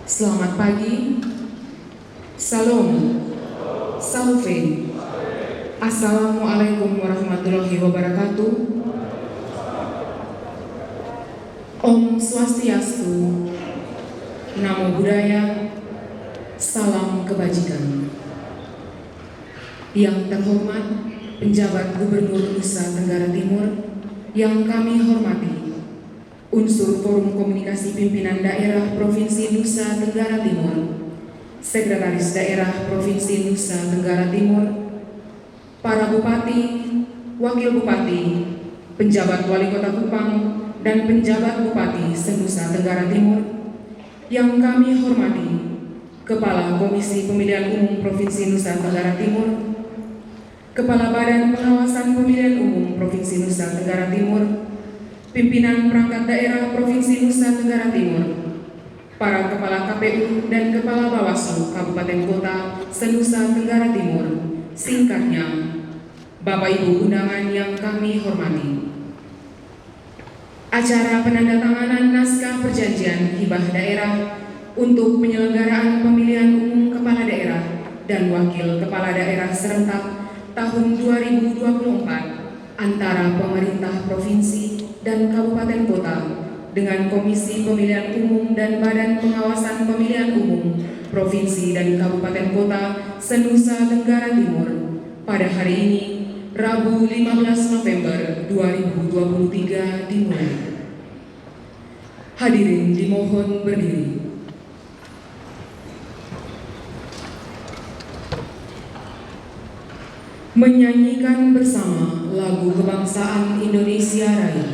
Selamat pagi, Salam, Salve, Assalamualaikum warahmatullahi wabarakatuh. Om Swastiastu, Namo Buddhaya, Salam Kebajikan. Yang terhormat penjabat Gubernur Nusa Tenggara Timur yang kami hormati, unsur Forum Komunikasi Pimpinan Daerah Provinsi Nusa Tenggara Timur, Sekretaris Daerah Provinsi Nusa Tenggara Timur, para Bupati, Wakil Bupati, penjabat Wali Kota Kupang, dan penjabat Bupati se-Nusa Tenggara Timur, yang kami hormati, Kepala Komisi Pemilihan Umum Provinsi Nusa Tenggara Timur, Kepala Badan Pengawasan Pemilihan Umum Provinsi Nusa Tenggara Timur, pimpinan perangkat daerah Provinsi Nusa Tenggara Timur, para Kepala KPU dan Kepala Bawaslu Kabupaten Kota se-Nusa Tenggara Timur, singkatnya, Bapak Ibu undangan yang kami hormati. Acara penandatanganan naskah perjanjian hibah daerah untuk penyelenggaraan pemilihan umum kepala daerah dan wakil kepala daerah serentak tahun 2024 antara pemerintah provinsi dan kabupaten kota dengan Komisi Pemilihan Umum dan Badan Pengawasan Pemilihan Umum Provinsi dan Kabupaten Kota se-Nusa Tenggara Timur pada hari ini, Rabu 15 November 2023 dimulai. Hadirin dimohon berdiri. Menyanyikan bersama lagu kebangsaan Indonesia Raya.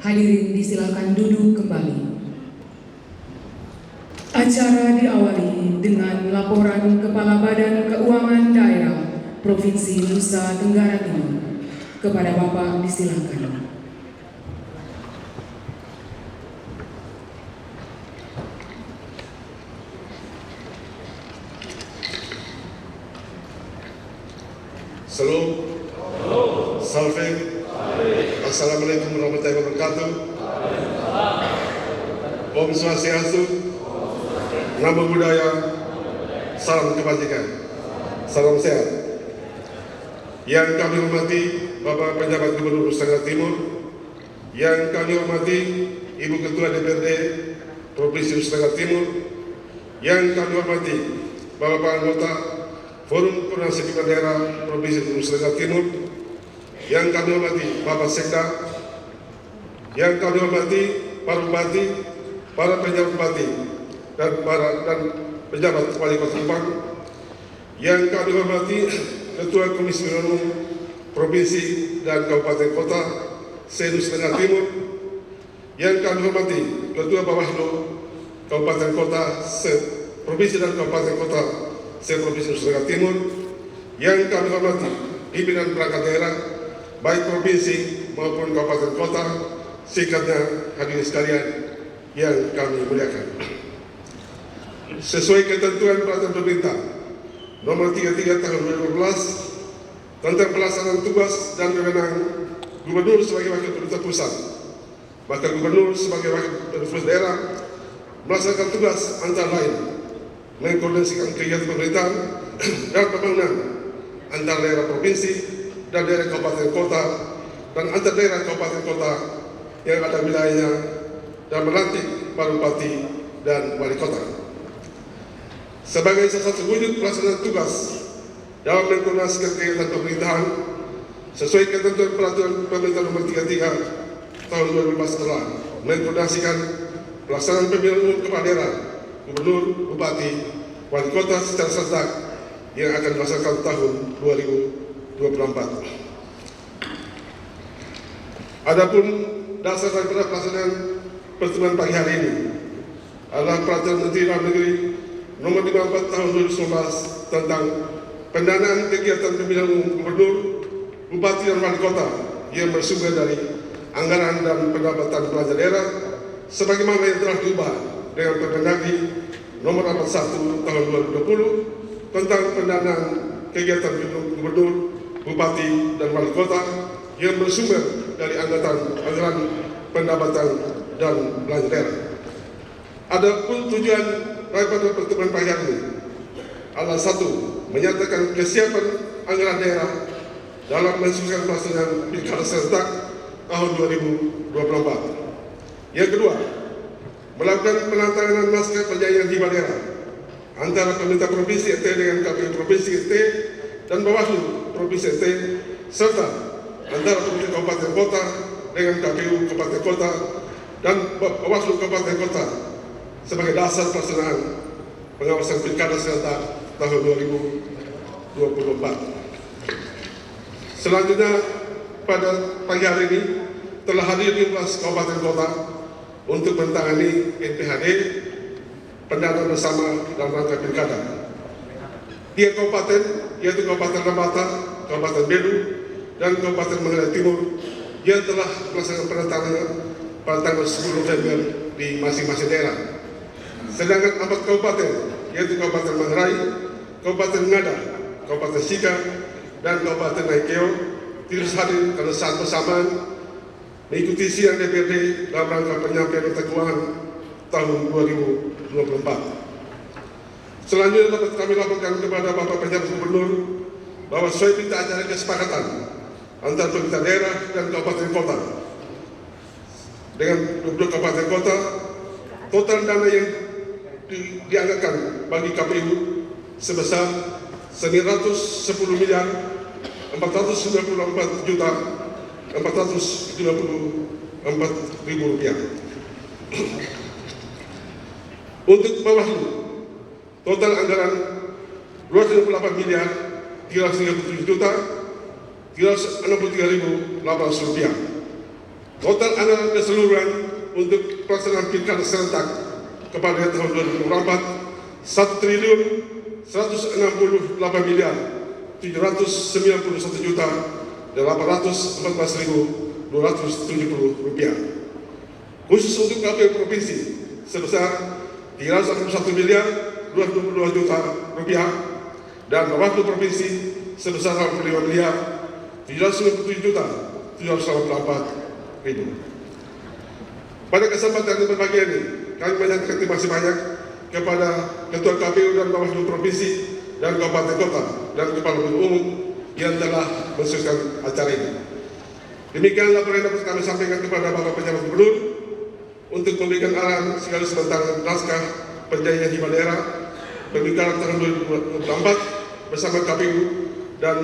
Hadirin disilakan duduk kembali. Acara diawali dengan laporan Kepala Badan Keuangan Daerah Provinsi Nusa Tenggara Timur. Kepada Bapak disilakan. Salam, Salve, Assalamualaikum warahmatullahi wabarakatuh. Om Swastiastu, Namo Buddhaya, Salam Kebajikan, Salam Sehat. Yang kami hormati Bapak Penjabat Gubernur Nusa Tenggara Timur, yang kami hormati Ibu Ketua DPRD Provinsi Nusa Tenggara Timur, yang kami hormati Bapak anggota Forum Koordinasi Pimpinan Daerah Provinsi Nusa Tenggara Timur, yang kami hormati Bapak Sekda, yang kami hormati para bupati, para penjabat bupati, dan penjabat Wali Kota Kupang, yang kami hormati Ketua Komisi Pemilihan Umum Provinsi dan Kabupaten Kota se-Nusa Tenggara Timur, yang kami hormati Ketua Bawaslu Kabupaten Kota provinsi dan kabupaten kota se-Provinsi Nusa Tenggara Timur yang kami hormati pimpinan perangkat daerah baik provinsi maupun kabupaten kota, sekalian hadirin sekalian yang kami muliakan. Sesuai ketentuan peraturan pemerintah nomor 33 tahun 2012 tentang pelaksanaan tugas dan wewenang Gubernur sebagai wakil pemerintah pusat, maka Gubernur sebagai wakil pemerintah daerah melaksanakan tugas antara lain mengkoordinasikan kegiatan pemerintahan dan pembangunan antar daerah provinsi dan daerah kabupaten kota dan antar daerah kabupaten kota yang ada wilayahnya dan melantik para bupati dan wali kota. Sebagai salah satu wujud pelaksanaan tugas dalam mengkoordinasikan kegiatan pemerintahan sesuai ketentuan peraturan pemerintah nomor 33 tahun 2012 telah mengkoordinasikan pelaksanaan pemilihan umum kepala daerah, gubernur, bupati, wali kota secara serentak yang akan dilaksanakan tahun 2024. Adapun dasar daripada pelaksanaan pertemuan pagi hari ini adalah Peraturan Menteri Dalam Negeri Nomor 54 Tahun 2019 tentang pendanaan kegiatan pemilihan umum gubernur, bupati dan wali kota yang bersumber dari anggaran dan pendapatan belanja daerah sebagaimana yang telah diubah dengan Permendagri Nomor 41 Tahun 2020 tentang pendanaan kegiatan gubernur, bupati dan wali kota yang bersumber dari anggaran pendapatan dan belanja daerah. Adapun tujuan daripada pertemuan pagi hari ini adalah satu, menyatakan kesiapan anggaran daerah dalam mensukseskan pelaksanaan pilkada serentak tahun 2024. Yang kedua, melakukan penandatanganan naskah perjanjian hibah daerah antara pemerintah provinsi NT dengan KPU provinsi NT dan Bawaslu provinsi NT serta antara pemerintah kabupaten kota dengan KPU kabupaten kota dan Bawaslu kabupaten kota sebagai dasar pelaksanaan pengawasan pilkada serentak tahun 2024. Selanjutnya pada pagi hari ini telah hadir 15 kabupaten kota untuk menangani NPHD pendanaan bersama dalam rangka pilkada. 3 kabupaten yaitu Kabupaten Lambata, Kabupaten Bedu, dan Kabupaten Manggarai Timur yang telah melaksanakan penandatanganan pada tanggal 10 November di masing-masing daerah. Sedangkan 4 kabupaten yaitu Kabupaten Manggarai, Kabupaten Ngada, Kabupaten Sika, dan Kabupaten Naikeo tidak hadir karena saat bersamaan mengikuti sidang DPRD dalam rangka penyampaian nota keuangan tahun 2024. Selanjutnya dapat kami laporkan kepada Bapak Penjabat Gubernur bahwa sesuai berita acara kesepakatan antara pemerintah daerah dan kabupaten kota dengan 22 kabupaten kota, total dana yang dianggarkan bagi KPU sebesar 910 miliar 494 juta 494 ribu rupiah. Untuk Bawaslu, total anggaran 228 miliar 337 juta 363.800 rupiah. Total anggaran keseluruhan untuk pelaksanaan pilkada serentak kepala daerah tahun 2024 1 triliun 168 miliar 791 juta 814.270 rupiah. Khusus untuk KPU provinsi sebesar 381 miliar 222 juta rupiah dan Bawaslu provinsi sebesar 85 miliar 797 juta 784 ribu. Pada kesempatan yang berbahagia ini, kami menyatakan terima kasih banyak kepada Ketua KPU dan Bawaslu provinsi dan kabupaten kota dan kepala umum yang telah mensukseskan acara ini. Demikian laporan yang dapat kami sampaikan kepada Bapak Penjabat Gubernur untuk memberikan arahan sekaligus tentang naskah perjanjian hibah daerah pemilihan tahun 2024 bersama KPU dan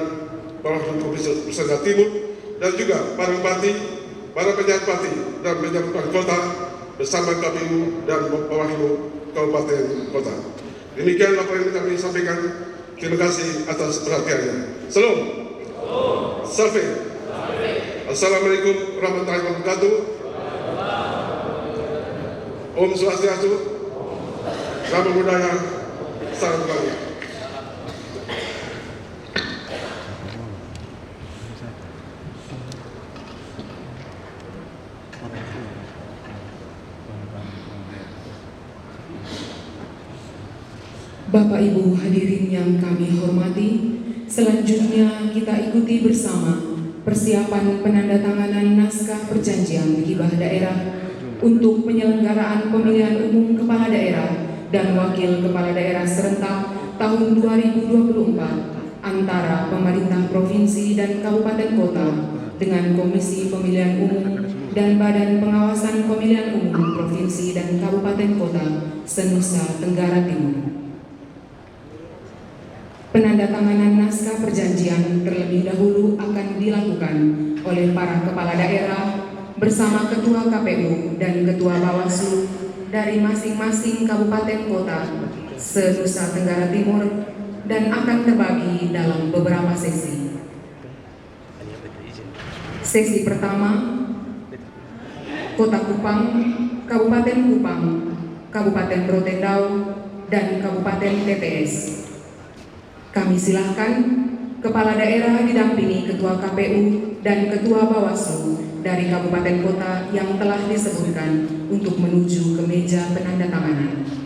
Bawaslu Provinsi Nusa Tenggara Timur dan juga para bupati, para penjabat bupati dan penjabat kota bersama KPU dan Bawaslu Kabupaten Kota. Demikian laporan yang kami sampaikan. Terima kasih atas perhatiannya. Salam. Salve. Assalamualaikum warahmatullahi wabarakatuh. Om Swastiastu. Namo Buddhaya. Salam kebajikan. Bapak Ibu hadirin yang kami hormati, selanjutnya kita ikuti bersama persiapan penandatanganan naskah perjanjian hibah daerah untuk penyelenggaraan pemilihan umum kepala daerah dan wakil kepala daerah serentak tahun 2024 antara pemerintah provinsi dan kabupaten kota dengan Komisi Pemilihan Umum dan Badan Pengawasan Pemilihan Umum Provinsi dan Kabupaten Kota se-Nusa Tenggara Timur. Penandatanganan naskah perjanjian terlebih dahulu akan dilakukan oleh para kepala daerah bersama Ketua KPU dan Ketua Bawaslu dari masing-masing kabupaten kota se-Nusa Tenggara Timur dan akan terbagi dalam beberapa sesi. Sesi pertama, Kota Kupang, Kabupaten Kupang, Kabupaten Rotendau, dan Kabupaten TPS. Kami silahkan Kepala Daerah didampingi Ketua KPU dan Ketua Bawaslu dari kabupaten kota yang telah disebutkan untuk menuju ke meja penandatanganan.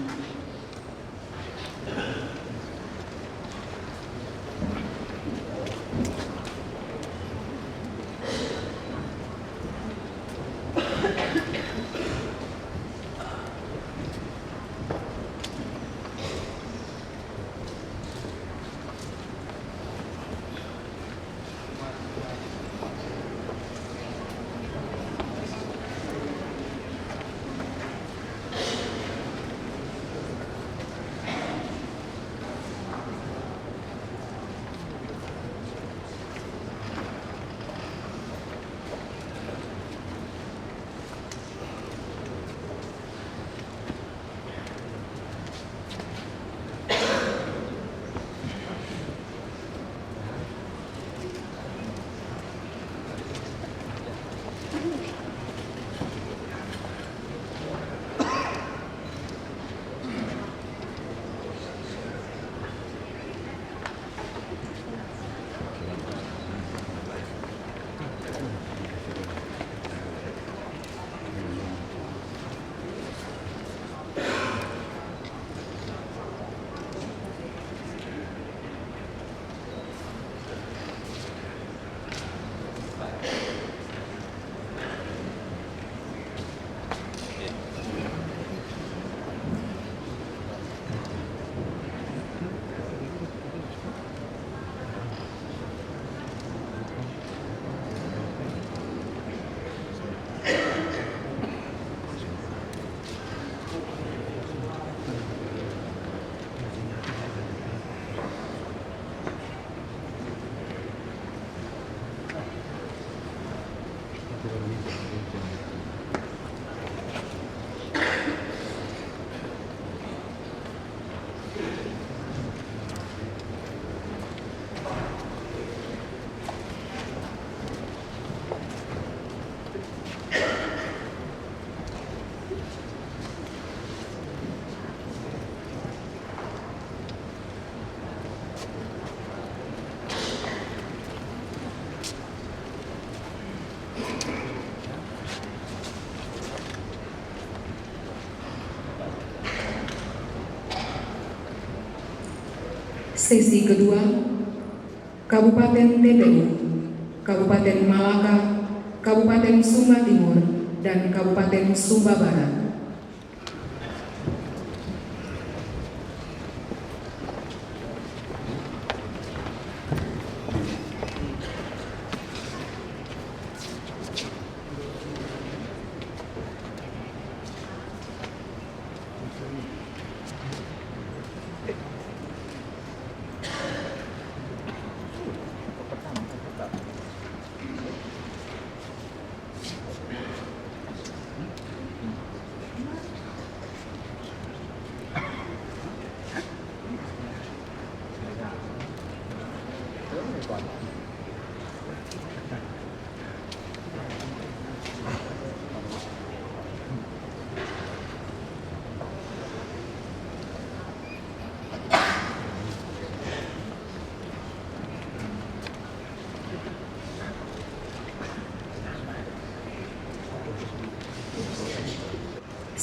Sesi kedua, Kabupaten TPU, Kabupaten Malaka, Kabupaten Sumba Timur, dan Kabupaten Sumba Barat.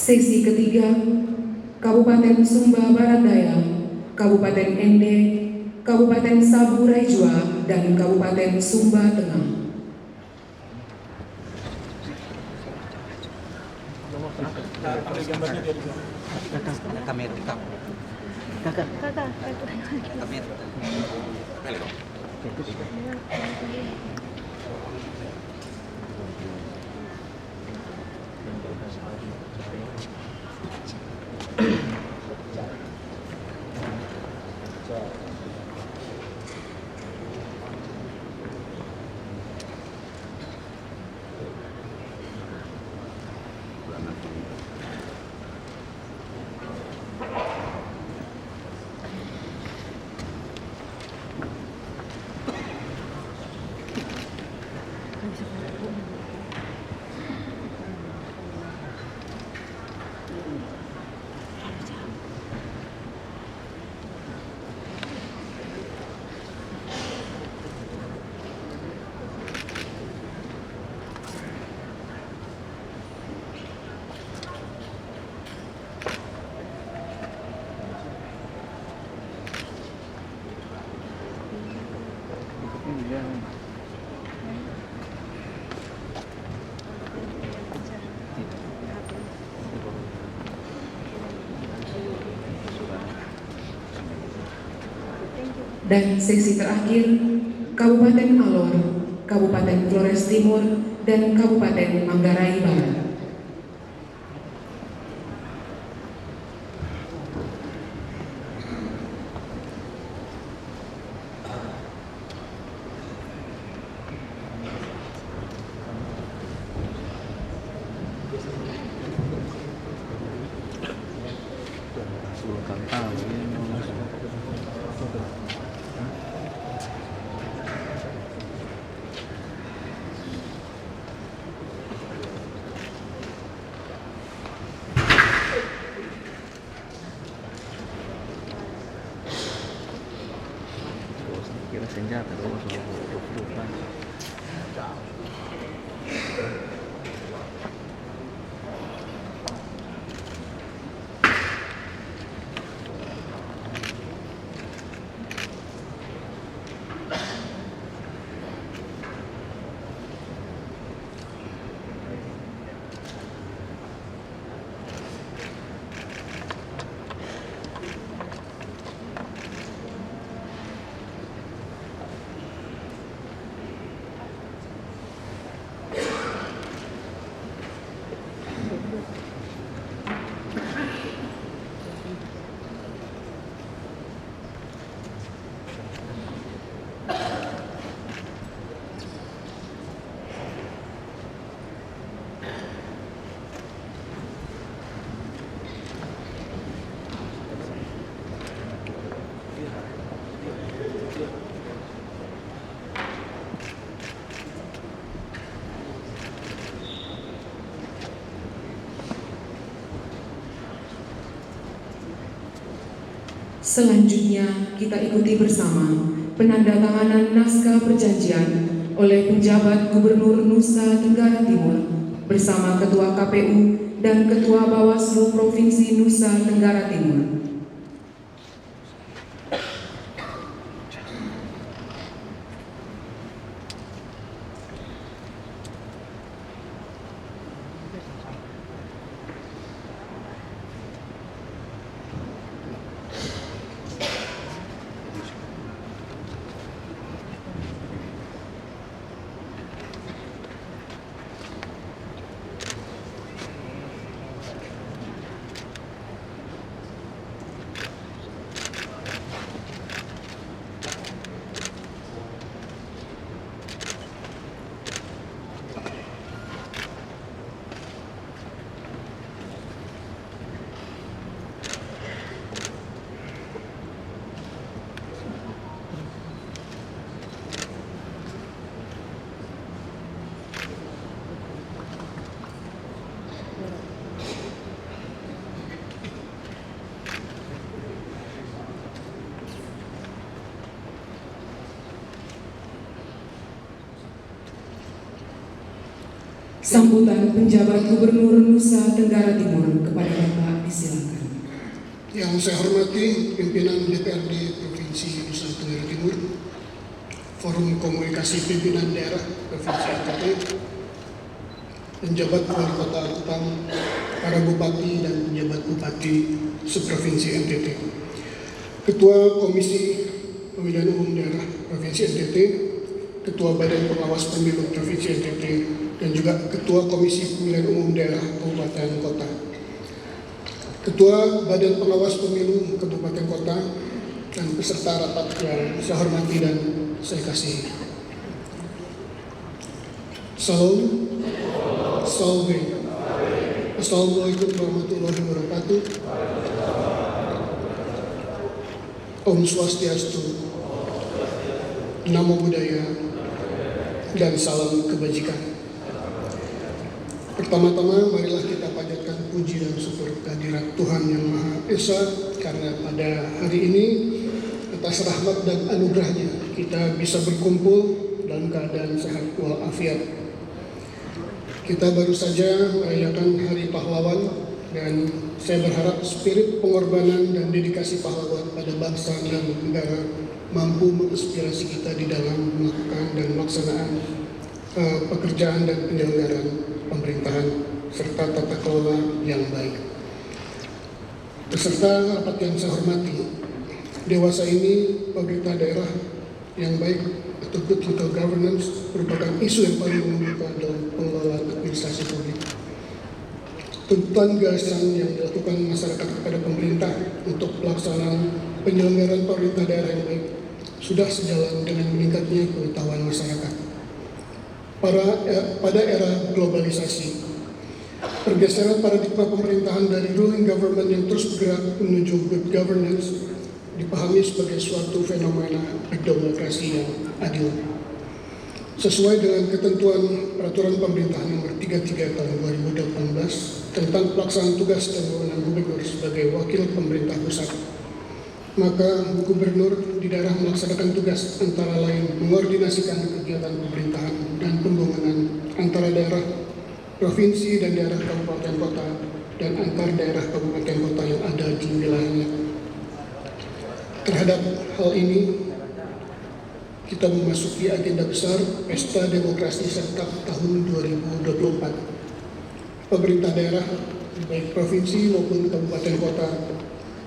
Sesi ketiga, Kabupaten Sumba Barat Daya, Kabupaten Ende, Kabupaten Saburai Jua, dan Kabupaten Sumba Tengah. Dan sesi terakhir, Kabupaten Alor, Kabupaten Flores Timur, dan Kabupaten Manggarai Barat. Kira senjata dong soal Selanjutnya kita ikuti bersama penandatanganan naskah perjanjian oleh penjabat Gubernur Nusa Tenggara Timur bersama Ketua KPU dan Ketua Bawaslu Provinsi Nusa Tenggara Timur. Sambutan penjabat Gubernur Nusa Tenggara Timur kepada Bapak disilakan. Yang saya hormati pimpinan DPRD Provinsi Nusa Tenggara Timur, Forum Komunikasi Pimpinan Daerah Provinsi NTT, penjabat wali kota Kupang, para bupati dan penjabat bupati seprovinsi NTT, Ketua Komisi Pemilihan Umum Daerah Provinsi NTT, Ketua Badan Pengawas Pemilu Provinsi NTT, dan juga Ketua Komisi Pemilihan Umum Daerah Kabupaten Kota, Ketua Badan Pengawas Pemilu Kabupaten Kota, dan peserta rapat yang saya hormati dan saya kasihi. Salam, salve. Assalamualaikum warahmatullahi wabarakatuh. Om Swastiastu, Namo Buddhaya, dan salam kebajikan. Pertama-tama marilah kita panjatkan puji dan syukur kehadirat Tuhan Yang Maha Esa, karena pada hari ini atas rahmat dan anugerahnya kita bisa berkumpul dalam keadaan sehat walafiat. Kita baru saja merayakan Hari Pahlawan, dan saya berharap spirit pengorbanan dan dedikasi pahlawan pada bangsa dan negara mampu menginspirasi kita di dalam melakukan dan melaksanaan pekerjaan dan penyelenggaraan pemerintahan serta tata kelola yang baik. Beserta rapat yang saya hormati, dewasa ini pemerintah daerah yang baik atau good local governance merupakan isu yang paling mengumumkan dalam pengelolaan administrasi publik. Tuntutan gagasan yang dilakukan masyarakat kepada pemerintah untuk pelaksanaan penyelenggaraan pemerintah daerah yang baik sudah sejalan dengan meningkatnya pengetahuan masyarakat. Pada era globalisasi, pergeseran paradigma pemerintahan dari ruling government yang terus bergerak menuju good governance dipahami sebagai suatu fenomena demokrasi yang adil. Sesuai dengan ketentuan Peraturan Pemerintah Nomor 33 Tahun 2018 tentang pelaksanaan tugas dan wewenang gubernur sebagai wakil pemerintah pusat, maka gubernur di daerah melaksanakan tugas antara lain mengordinasikan kegiatan pemerintahan dan pembangunan antara daerah, provinsi dan daerah kabupaten kota, dan antar daerah kabupaten kota yang ada di wilayahnya. Terhadap hal ini, kita memasuki agenda besar Pesta Demokrasi Serentak tahun 2024. Pemerintah daerah, baik provinsi maupun kabupaten kota,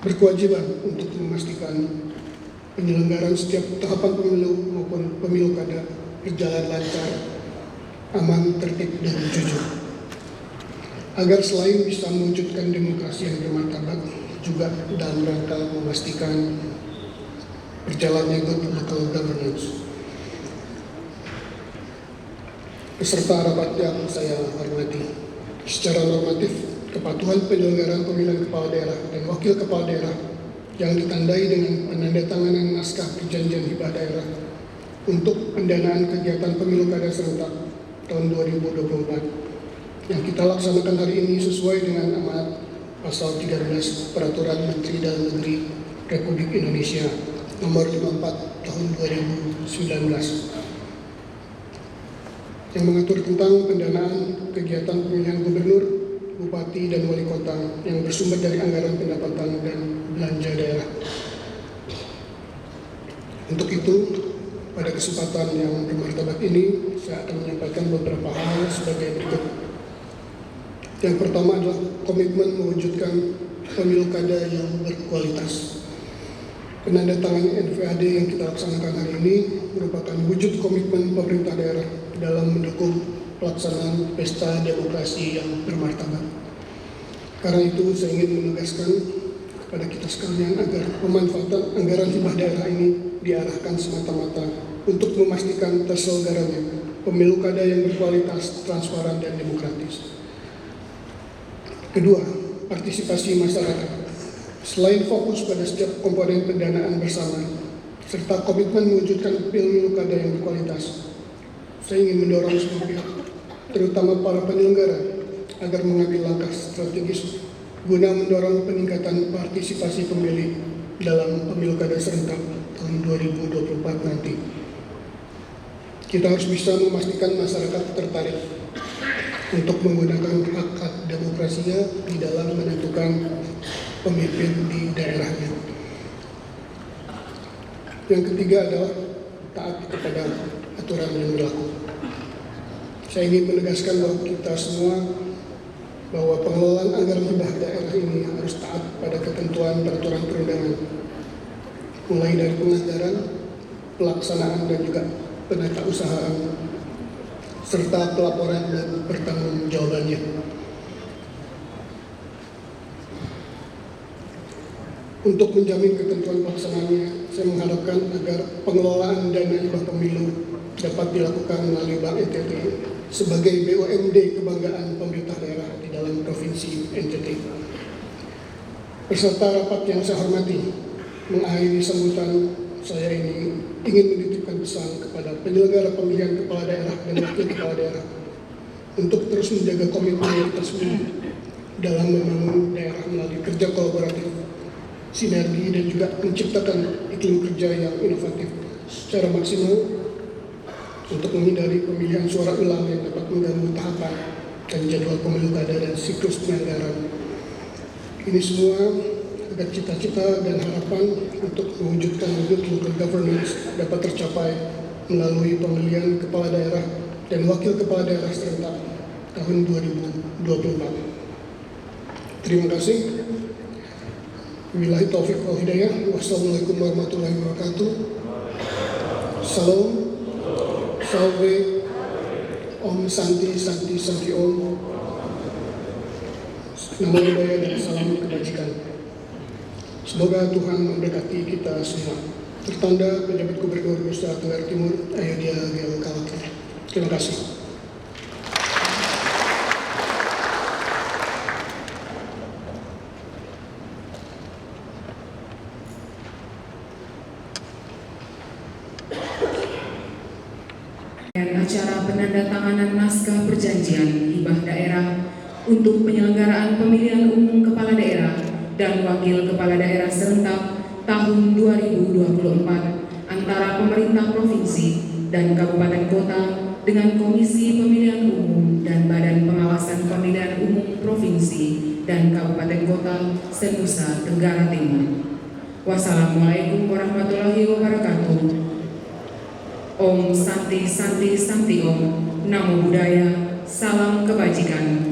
berkewajiban untuk memastikan penyelenggaraan setiap tahapan pemilu maupun pemilu kada berjalan lancar, aman, tertib, dan jujur. Agar selain bisa mewujudkan demokrasi yang bermartabat, juga dalam rangka memastikan berjalannya good local governance. Peserta rapat yang saya hormati, secara normatif, kepatuhan penyelenggaraan pemilihan kepala daerah dan wakil kepala daerah yang ditandai dengan penandatanganan naskah perjanjian hibah daerah untuk pendanaan kegiatan pemilu kada serentak tahun 2024 yang kita laksanakan hari ini sesuai dengan amanat pasal 13 Peraturan Menteri Dalam Negeri Republik Indonesia Nomor 54 Tahun 2019 yang mengatur tentang pendanaan kegiatan pemilihan gubernur, bupati, dan wali kota yang bersumber dari anggaran pendapatan dan belanja daerah. Untuk itu, pada kesempatan yang bermartabat ini, saya akan menyampaikan beberapa hal sebagai berikut. Yang pertama adalah komitmen mewujudkan pemilu kada yang berkualitas. Penandatanganan NVAD yang kita laksanakan hari ini merupakan wujud komitmen pemerintah daerah dalam mendukung pelaksanaan pesta demokrasi yang bermartabat. Karena itu, saya ingin menegaskan kepada kita sekalian agar pemanfaatan anggaran hibah daerah ini diarahkan semata-mata untuk memastikan terselenggaranya pemilu kada yang berkualitas, transparan, dan demokratis. Kedua, partisipasi masyarakat. Selain fokus pada setiap komponen pendanaan bersama, serta komitmen mewujudkan pemilu kada yang berkualitas, saya ingin mendorong semua pihak, terutama para penyelenggara, agar mengambil langkah strategis guna mendorong peningkatan partisipasi pemilih dalam pemilu kada serentak tahun 2024 nanti. Kita harus bisa memastikan masyarakat tertarik untuk menggunakan hak-hak demokrasinya di dalam menentukan pemimpin di daerahnya. Yang ketiga adalah taat kepada aturan yang berlaku. Saya ingin menegaskan bahwa kita semua bahwa pengelolaan anggaran hibah daerah ini harus taat pada ketentuan peraturan perundangan, mulai dari penganggaran, pelaksanaan dan juga penatausahaan, serta pelaporan dan pertanggungjawabannya. Untuk menjamin ketentuan pelaksanaannya, saya mengharapkan agar pengelolaan dana hibah pemilu dapat dilakukan melalui Bank NTT sebagai BUMD kebanggaan pemerintah daerah di dalam Provinsi NTT. Peserta rapat yang saya hormati, mengakhiri sambutan saya ini ingin menitipkan pesan kepada penyelenggara pemilihan kepala daerah dan wakil kepala daerah untuk terus menjaga komitmen kita semua dalam membangun daerah melalui kerja kolaboratif, sinergi dan juga menciptakan iklim kerja yang inovatif secara maksimal untuk menghindari pemilihan suara ulang yang dapat mengganggu tahapan dan jadwal pemilu kada dan siklus penyelenggaraan. Ini semua agar cita-cita dan harapan untuk mewujudkan good local governance dapat tercapai melalui pemilihan kepala daerah dan wakil kepala daerah serentak tahun 2024. Terima kasih. Wabillahi taufiq wal hidayah. Wassalamualaikum warahmatullahi wabarakatuh. Salam, salve, Om Santi Santi Santi Om. Namo Buddhaya dan salam kebajikan. Semoga Tuhan memberkati kita semua. Tertanda Penjabat Gubernur Nusa Tenggara Timur, Ayodhya Gel Kalaka. Terima kasih. Acara penandatanganan naskah perjanjian hibah daerah untuk penyelenggaraan pemilihan umum kepala daerah dan wakil kepala daerah serentak tahun 2024 antara pemerintah provinsi dan kabupaten kota dengan Komisi Pemilihan Umum dan Badan Pengawasan Pemilihan Umum Provinsi dan Kabupaten Kota se-Nusa Tenggara Timur. Wassalamualaikum warahmatullahi wabarakatuh. Om Santi Santi Santi Om. Namo Buddhaya. Salam kebajikan.